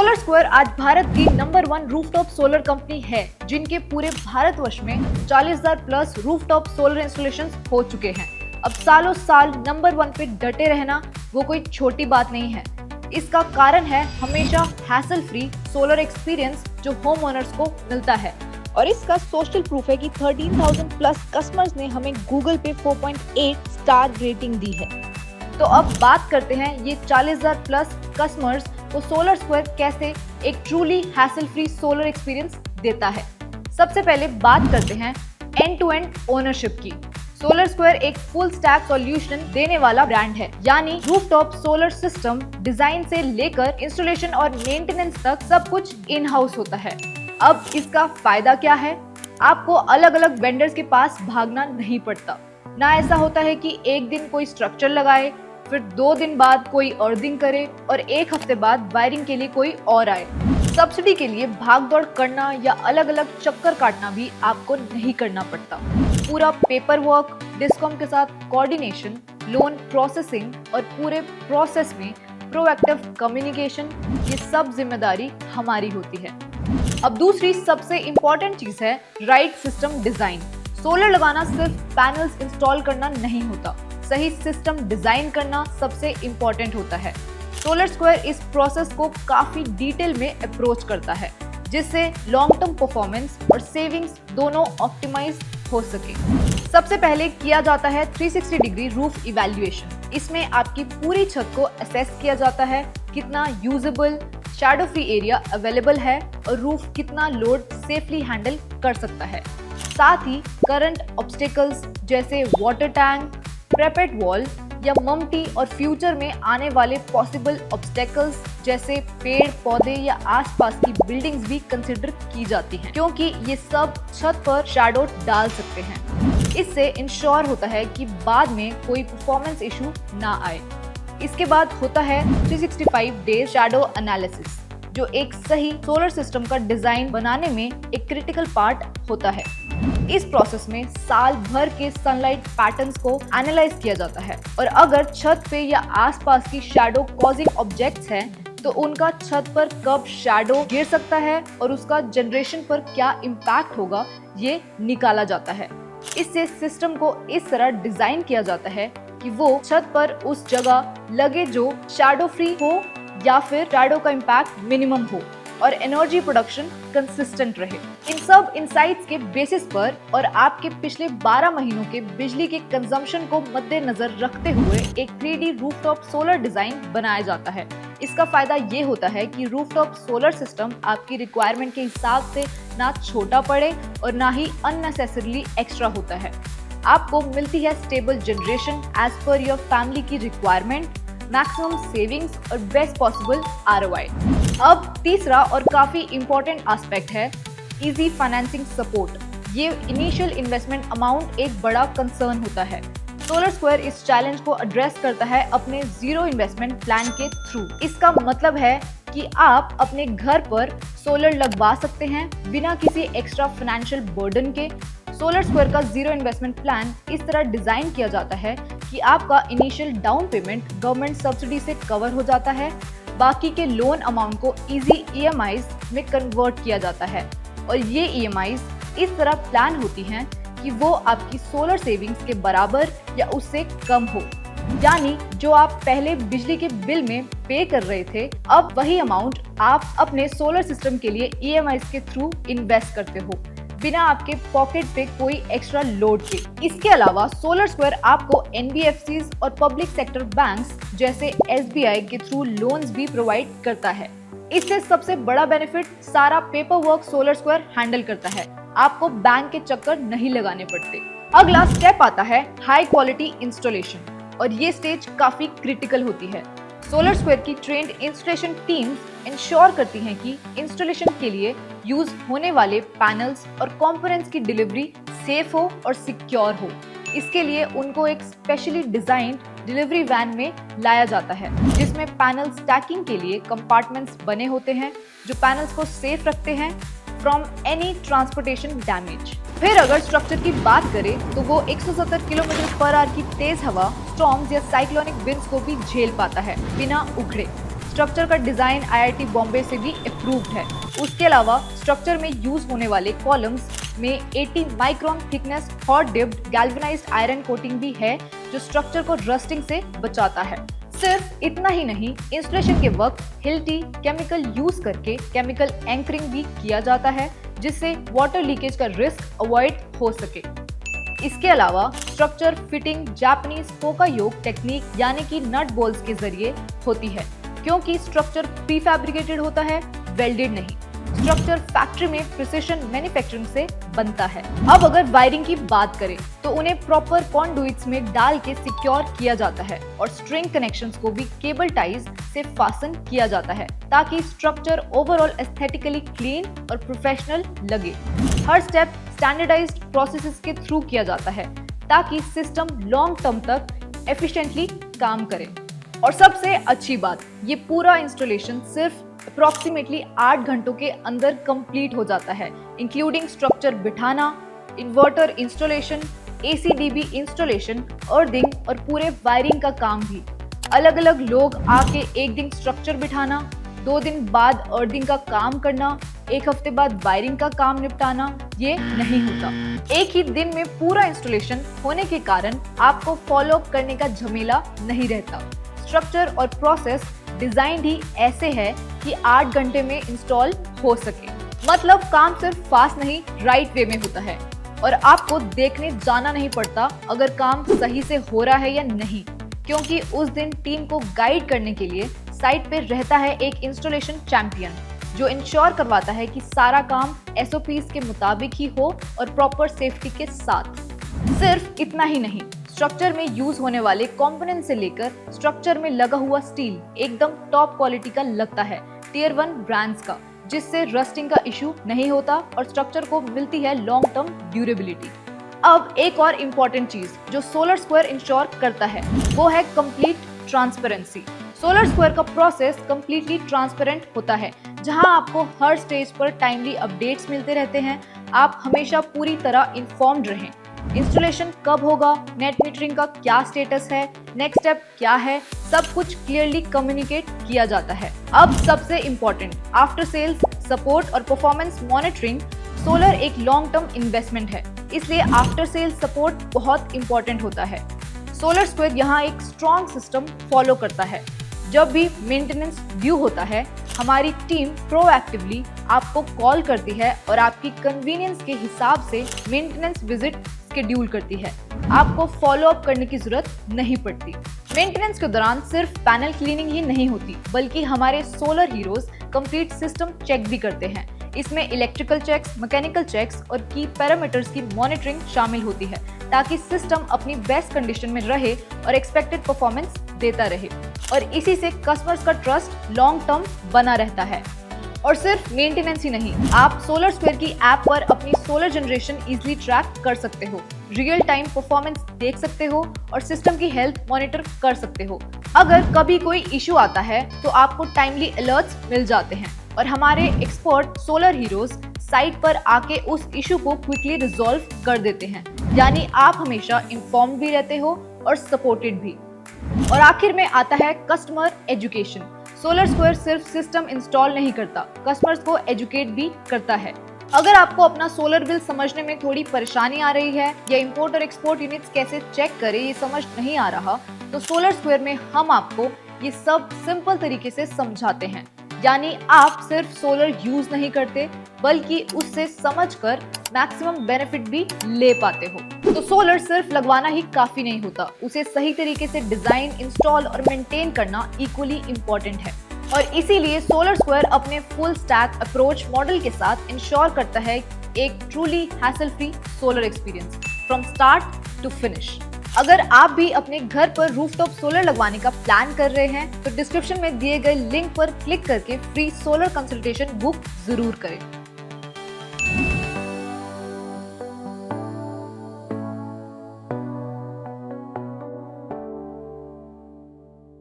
Solar square आज भारत की number 1 rooftop solar company है, जिनके पूरे भारतवर्ष में 40,000 प्लस रूफटॉप सोलर इंस्टॉलेशंस हो चुके हैं। अब सालों साल नंबर 1 पे डटे रहना वो कोई छोटी बात नहीं है। इसका कारण है हमेशा हैसल फ्री सोलर एक्सपीरियंस जो होम ओनर्स को मिलता है, और इसका सोशल प्रूफ है कि 13,000 प्लस कस्टमर्स ने हमें गूगल पे 4.8 स्टार रेटिंग दी है। तो अब बात करते हैं ये 40,000 प्लस कस्टमर्स को सोलर स्क्वायर कैसे एक truly hassle free solar experience देता है। सबसे पहले बात करते हैं एंड टू एंड ओनरशिप की। सोलर स्क्वायर एक फुल स्टैक सॉल्यूशन देने वाला ब्रांड है, यानी रूफटॉप सोलर सिस्टम डिजाइन से लेकर इंस्टॉलेशन और मेंटेनेंस तक सब कुछ इन हाउस होता है। अब इसका फायदा क्या है? आपको अलग अलग वेंडर्स के पास भागना नहीं पड़ता। ना ऐसा होता है कि एक दिन कोई स्ट्रक्चर लगाए, फिर 2 दिन बाद कोई अर्थिंग करे और 1 हफ्ते बाद वायरिंग के लिए कोई और आए। सब्सिडी के लिए भाग दौड़ करना या अलग अलग चक्कर काटना भी आपको नहीं करना पड़ता। पूरा पेपर वर्क, डिस्कॉम के साथ कोऑर्डिनेशन, लोन प्रोसेसिंग और पूरे प्रोसेस में प्रोएक्टिव कम्युनिकेशन, ये सब जिम्मेदारी हमारी होती है। अब दूसरी सबसे इम्पोर्टेंट चीज है राइट सिस्टम डिजाइन। सोलर लगाना सिर्फ पैनल्स इंस्टॉल करना नहीं होता, सही सिस्टम डिजाइन करना सबसे इम्पोर्टेंट होता है। सोलर स्क्वायर इस प्रोसेस को काफी डिटेल में अप्रोच करता है, जिससे लॉन्ग टर्म परफॉर्मेंस और सेविंग्स दोनों ऑप्टिमाइज हो सके। सबसे पहले किया जाता है 360 डिग्री रूफ इवैल्यूएशन। इसमें आपकी पूरी छत को असेस किया जाता है, कितना usable shadow free area available है और रूफ कितना लोड सेफली हैंडल कर सकता है। साथ ही करंट ऑब्स्टेकल्स जैसे वाटर टैंक, प्रेपेट वॉल या ममटी और फ्यूचर में आने वाले पॉसिबल ऑब्स्टेकल्स जैसे पेड़ पौधे या आसपास की बिल्डिंग्स भी कंसिडर की जाती हैं, क्योंकि ये सब छत पर शैडो डाल सकते हैं। इससे इंश्योर होता है कि बाद में कोई परफॉर्मेंस इशू ना आए। इसके बाद होता है 365 डेज शैडो एनालिसिस, जो एक सही सोलर सिस्टम का डिजाइन बनाने में एक क्रिटिकल पार्ट होता है। इस प्रोसेस में साल भर के सनलाइट पैटर्न्स को एनालाइज किया जाता है, और अगर छत पे या आसपास की शैडो कॉजिंग ऑब्जेक्ट्स हैं, तो उनका छत पर कब शैडो गिर सकता है और उसका जनरेशन पर क्या इम्पैक्ट होगा, ये निकाला जाता है। इससे सिस्टम को इस तरह डिजाइन किया जाता है कि वो छत पर उस जगह लगे जो शैडो फ्री हो या फिर शैडो का इम्पैक्ट मिनिमम हो और एनर्जी प्रोडक्शन कंसिस्टेंट रहे। इन सब इंसाइट्स के बेसिस पर और आपके पिछले 12 महीनों के बिजली के कंजम्पशन को मद्देनजर रखते हुए एक 3D रूफटॉप सोलर डिजाइन बनाया जाता है। इसका फायदा ये होता है कि रूफटॉप सोलर सिस्टम आपकी रिक्वायरमेंट के हिसाब से ना छोटा पड़े और ना ही अननेसेसरीली एक्स्ट्रा होता है। आपको मिलती है stable generation as per your family की रिक्वायरमेंट, मैक्सिमम सेविंग्स और बेस्ट पॉसिबल ROI। अब तीसरा और काफी इम्पोर्टेंट एस्पेक्ट है इजी फाइनेंसिंग सपोर्ट। ये इनिशियल इन्वेस्टमेंट अमाउंट एक बड़ा कंसर्न होता है। सोलर स्क्वायर इस चैलेंज को एड्रेस करता है अपने जीरो इन्वेस्टमेंट प्लान के थ्रू। इसका मतलब है कि आप अपने घर पर सोलर लगवा सकते हैं बिना किसी एक्स्ट्रा फाइनेंशियल बर्डन के। सोलर स्क्वायर का जीरो इन्वेस्टमेंट प्लान इस तरह डिजाइन किया जाता है कि आपका initial down payment government subsidy से कवर हो जाता है, बाकी के लोन अमाउंट को इजी EMIs में कन्वर्ट किया जाता है, और ये EMIs इस तरह प्लान होती हैं कि वो आपकी सोलर सेविंग्स के बराबर या उससे कम हो। यानी जो आप पहले बिजली के बिल में पे कर रहे थे, अब वही अमाउंट आप अपने सोलर सिस्टम के लिए EMIs के थ्रू इन्वेस्ट करते हो, बिना आपके पॉकेट पे कोई एक्स्ट्रा लोड के। इसके अलावा सोलर स्क्वायर आपको NBFCs और पब्लिक सेक्टर बैंक्स जैसे SBI के थ्रू लोन्स भी प्रोवाइड करता है। इससे सबसे बड़ा बेनिफिट सारा paper work solar square handle करता है, आपको बैंक के चक्कर नहीं लगाने पड़ते। अगला स्टेप आता है हाई क्वालिटी इंस्टॉलेशन, और ये स्टेज काफी क्रिटिकल होती है। सोलर स्क्वायर की ट्रेंड इंस्टॉलेशन टीम्स इंश्योर करती हैं कि इंस्टॉलेशन के लिए यूज होने वाले पैनल्स और कंपोनेंट्स की डिलीवरी सेफ हो और सिक्योर हो। इसके लिए उनको एक स्पेशली डिजाइन्ड डिलीवरी वैन में लाया जाता है, जिसमें पैनल स्टैकिंग के लिए कंपार्टमेंट्स बने होते हैं जो पैनल्स को सेफ रखते हैं फ्रॉम एनी ट्रांसपोर्टेशन डैमेज। फिर अगर स्ट्रक्चर की बात करें तो वो 170 किलोमीटर पर आवर की तेज हवा, स्टॉर्म्स या साइक्लोनिक विंड्स को भी झेल पाता है बिना उखड़े। स्ट्रक्चर का डिजाइन IIT बॉम्बे से भी अप्रूव्ड है। उसके अलावा स्ट्रक्चर में यूज होने वाले कॉलम्स में 80 micron thickness hot dipped galvanised iron coating भी है, जो स्ट्रक्चर को रस्टिंग से बचाता है। सिर्फ इतना ही नहीं, इंस्टॉलेशन के वक्त हिल्टी केमिकल यूज करके केमिकल एंकरिंग भी किया जाता है, जिससे वाटर लीकेज का रिस्क अवॉइड हो सके। इसके अलावा स्ट्रक्चर फिटिंग जापानीज पोका योग टेक्निक यानी कि नट बोल्ट्स के जरिए होती है, क्योंकि स्ट्रक्चर प्री फैब्रिकेटेड होता है, वेल्डेड नहीं। स्ट्रक्चर फैक्ट्री में प्रिसिशन मैन्युफैक्चरिंग से बनता है। अब अगर वायरिंग की बात करें तो उन्हें प्रॉपर कॉन्डुइट्स में डाल के सिक्योर किया जाता है और स्ट्रिंग कनेक्शंस को भी केबल टाइज से फासन किया जाता है, ताकि स्ट्रक्चर ओवरऑल एस्थेटिकली क्लीन और प्रोफेशनल लगे। हर स्टेप स्टैंडर्डाइज्ड प्रोसेसेस के थ्रू किया जाता है, ताकि सिस्टम लॉन्ग टर्म तक एफिशिएंटली काम करे। और सबसे अच्छी बात, ये पूरा इंस्टॉलेशन सिर्फ अप्रोक्सीमेटली 8 घंटों के अंदर कंप्लीट हो जाता है, इंक्लूडिंग स्ट्रक्चर बिठाना, inverter installation, ACDB installation, earthing और पूरे वायरिंग का काम भी। अलग अलग लोग आके एक दिन स्ट्रक्चर बिठाना, 2 दिन बाद अर्थिंग का काम करना, 1 हफ्ते बाद वायरिंग का काम निपटाना, ये नहीं होता। एक ही दिन में पूरा इंस्टॉलेशन होने के कारण आपको फॉलो अप करने का झमेला नहीं रहता। स्ट्रक्चर और प्रोसेस डिजाइन ही ऐसे है कि 8 घंटे में इंस्टॉल हो सके। मतलब काम सिर्फ फास्ट नहीं, राइट वे में होता है और आपको देखने जाना नहीं पड़ता अगर काम सही से हो रहा है या नहीं, क्योंकि उस दिन टीम को गाइड करने के लिए साइट पे रहता है एक इंस्टॉलेशन चैंपियन, जो इंश्योर करवाता है कि सारा काम SOPs के मुताबिक ही हो और प्रॉपर सेफ्टी के साथ। सिर्फ इतना ही नहीं, स्ट्रक्चर में यूज होने वाले कंपोनेंट से लेकर स्ट्रक्चर में लगा हुआ स्टील एकदम टॉप क्वालिटी का लगता है, Tier 1 ब्रांड्स का, जिससे रस्टिंग का इशू नहीं होता और स्ट्रक्चर को मिलती है लॉन्ग टर्म ड्यूरेबिलिटी। अब एक और इम्पोर्टेंट चीज जो सोलर स्क्वायर इंश्योर करता है, वो है कंप्लीट ट्रांसपेरेंसी। सोलर स्क्वायर का प्रोसेस कंप्लीटली ट्रांसपेरेंट होता है, जहां आपको हर स्टेज पर टाइमली अपडेट्स मिलते रहते हैं। आप हमेशा पूरी तरह इन्फॉर्म्ड रहें। इंस्टॉलेशन कब होगा, नेट मीटरिंग का क्या स्टेटस है, नेक्स्ट स्टेप क्या है, सब कुछ क्लियरली कम्युनिकेट किया जाता है। अब सबसे इम्पोर्टेंट, आफ्टर सेल्स सपोर्ट और परफॉर्मेंस मॉनिटरिंग। सोलर एक लॉन्ग टर्म इन्वेस्टमेंट है, इसलिए आफ्टर सेल्स सपोर्ट बहुत इंपॉर्टेंट होता है। सोलर स्क्वायर यहाँ एक स्ट्रॉन्ग सिस्टम फॉलो करता है। जब भी मेंटेनेंस ड्यू होता है, हमारी टीम प्रोएक्टिवली आपको कॉल करती है और आपकी कन्वीनियंस के हिसाब से मेंटेनेंस विजिट शेड्यूल करती है। आपको फॉलो अप करने की जरूरत नहीं पड़ती। मेंटेनेंस के दौरान सिर्फ पैनल क्लीनिंग ही नहीं होती, बल्कि हमारे solar heroes complete system check भी करते हैं। इसमें इलेक्ट्रिकल चेक्स, मैकेनिकल चेक्स और की पैरामीटर्स की मॉनिटरिंग शामिल होती है, ताकि सिस्टम अपनी बेस्ट कंडीशन में रहे और एक्सपेक्टेड परफॉर्मेंस देता रहे। और इसी से कस्टमर्स का ट्रस्ट लॉन्ग टर्म बना रहता है। और सिर्फ मेंटेनेंस ही नहीं, आप सोलर स्क्वायर की ऐप पर अपनी सोलर जनरेशन इजीली ट्रैक कर सकते हो, रियल टाइम परफॉर्मेंस देख सकते हो और सिस्टम की हेल्थ मॉनिटर कर सकते हो। अगर कभी कोई इशू आता है तो आपको टाइमली अलर्ट्स मिल जाते हैं और हमारे एक्सपर्ट सोलर हीरोज साइट पर आके उस इशू को क्विकली रिजॉल्व कर देते हैं। यानी आप हमेशा इन्फॉर्म्ड भी रहते हो और सपोर्टेड भी। और आखिर में आता है कस्टमर एजुकेशन। सोलर स्क्वायर सिर्फ सिस्टम इंस्टॉल नहीं करता, कस्टमर्स को एजुकेट भी करता है। अगर आपको अपना सोलर बिल समझने में थोड़ी परेशानी आ रही है या इंपोर्ट और एक्सपोर्ट यूनिट्स कैसे चेक करें ये समझ नहीं आ रहा, तो सोलर स्क्वायर में हम आपको ये सब सिंपल तरीके से समझाते हैं। यानी आप सिर्फ सोलर यूज नहीं करते, बल्कि उससे समझकर मैक्सिमम बेनिफिट भी ले पाते हो। तो सोलर सिर्फ लगवाना ही काफी नहीं होता, उसे सही तरीके से डिजाइन, इंस्टॉल और मेंटेन करना इक्वली इम्पोर्टेंट है। और इसीलिए सोलर स्क्वायर अपने फुल स्टैक अप्रोच मॉडल के साथ इंश्योर करता है एक truly hassle free solar experience from start to finish. अगर आप भी अपने घर पर रूफटॉप सोलर लगवाने का प्लान कर रहे हैं, तो डिस्क्रिप्शन में दिए गए लिंक पर क्लिक करके फ्री सोलर कंसल्टेशन बुक जरूर करें।